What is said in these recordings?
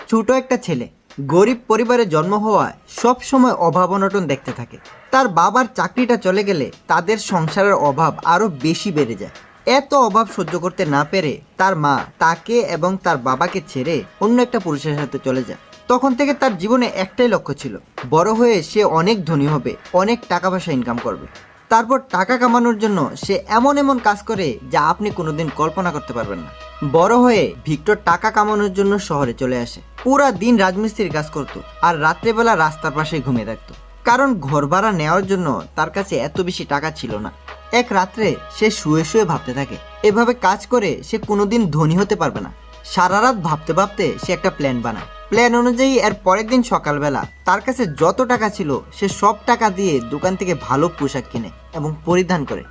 ছোট একটা ছেলে গরিব পরিবারে জন্ম হওয়ায় সব সময় অভাব অনটন দেখতে থাকে। তার বাবার চাকরিটা চলে গেলে তাদের সংসারের অভাব আরো বেশি বেড়ে যায়। এত অভাব সহ্য করতে না পেরে তার মা তাকে এবং তার বাবাকে ছেড়ে অন্য একটা পুরুষের সাথে চলে যায়। তখন থেকে তার জীবনে একটাই লক্ষ্য ছিল, বড় হয়ে সে অনেক ধনী হবে, অনেক টাকা পয়সা ইনকাম করবে। তারপর টাকা কামানোর জন্য সে এমন এমন কাজ করে যা আপনি কোনোদিন কল্পনা করতে পারবেন না। বড় হয়ে ভিক্টর টাকা কামানোর জন্য শহরে চলে আসে। পুরা দিন রাজমিস্ত্রির কাজ করত আর রাত্রেবেলা রাস্তার পাশে ঘুমিয়ে থাকতো, কারণ ঘর ভাড়া নেওয়ার জন্য তার কাছে এত বেশি টাকা ছিল না। এক রাত্রে সে শুয়ে শুয়ে ভাবতে থাকে, এভাবে কাজ করে সে কোনোদিন ধনী হতে পারবে না। সারা রাত ভাবতে ভাবতে সে একটা প্ল্যান বানায়। প্ল্যান অনুযায়ী এর পরের দিন সকালবেলা তার কাছে যত টাকা ছিল সে সব টাকা দিয়ে দোকান থেকে ভালো পোশাক কিনে এবং পরিধান করে।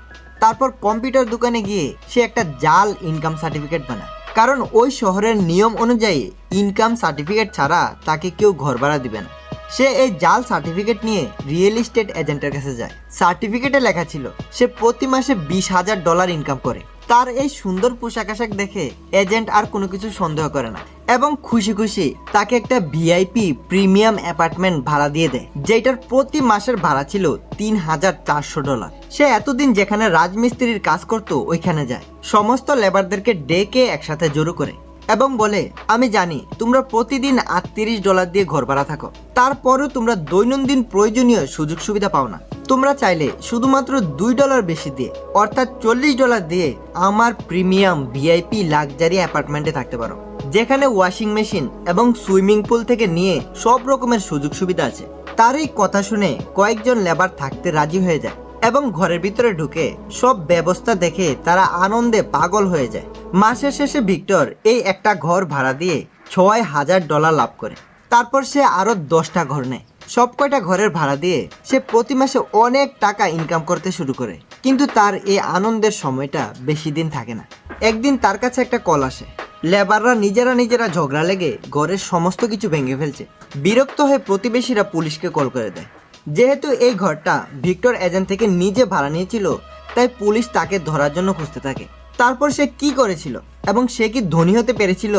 তারপর কম্পিউটার দোকানে গিয়ে সে একটা জাল ইনকাম সার্টিফিকেট বানায়, কারণ ওই শহরের নিয়ম অনুযায়ী ইনকাম সার্টিফিকেট ছাড়া তাকে কেউ ঘর ভাড়া দিবে না। সে এই জাল সার্টিফিকেট নিয়ে রিয়েল এস্টেট এজেন্টের কাছে যায়। সার্টিফিকেটে লেখা ছিল সে প্রতি মাসে $20,000 ইনকাম করে। তার এই সুন্দর পোশাক আশাক দেখে এজেন্ট আর কোনো কিছু সন্দেহ করে না এবং খুশি খুশি তাকে একটা ভিআইপি প্রিমিয়াম অ্যাপার্টমেন্ট ভাড়া দিয়ে দেয়, যেটার প্রতি মাসের ভাড়া ছিল $3,400। সে এতদিন যেখানে রাজমিস্ত্রির কাজ করত ওইখানে যায়, সমস্ত লেবারদেরকে ডেকে একসাথে জড়ো করে এবং বলে, আমি জানি তোমরা প্রতিদিন $38 দিয়ে ঘর ভাড়া থাকো, তারপরেও তোমরা দৈনন্দিন প্রয়োজনীয় সুযোগ সুবিধা পাও না। তোমরা চাইলে শুধুমাত্র $2 বেশি দিয়ে অর্থাৎ $40 দিয়ে আমার প্রিমিয়াম ভিআইপি লাক্সারি অ্যাপার্টমেন্টে থাকতে পারো, যেখানে ওয়াশিং মেশিন এবং সুইমিং পুল থেকে নিয়ে সব রকমের সুযোগ সুবিধা আছে। তার এই কথা শুনে কয়েকজন লেবার থাকতে রাজি হয়ে যায় এবং ঘরের ভিতরে ঢুকে সব ব্যবস্থা দেখে তারা আনন্দে পাগল হয়ে যায়। মাসের শেষে ভিক্টর এই একটা ঘর ভাড়া দিয়ে $6,000 লাভ করে। তারপর সে আরো 10টা ঘর নেয়। সব কয়টা ঘরের ভাড়া দিয়ে সে প্রতি মাসে অনেক টাকা ইনকাম করতে শুরু করে। কিন্তু তার এই আনন্দের সময়টা বেশি দিন থাকে না। একদিন তার কাছে একটা কল আসে। লেবাররা নিজেরা ঝগড়া লেগে ঘরের সমস্ত কিছু ভেঙে ফেলছে। বিরক্ত হয়ে প্রতিবেশীরা পুলিশকে কল করে দেয়। যেহেতু এই ঘরটা ভিক্টর এজেন্ট থেকে নিজে ভাড়া নিয়েছিল, তাই পুলিশ তাকে ধরার জন্য খুঁজতে থাকে। তারপর সে কি করেছিল এবং সে কি ধনী হতে পেরেছিল,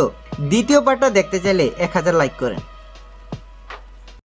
দ্বিতীয় পার্টটা দেখতে চাইলে 1000 লাইক করেন।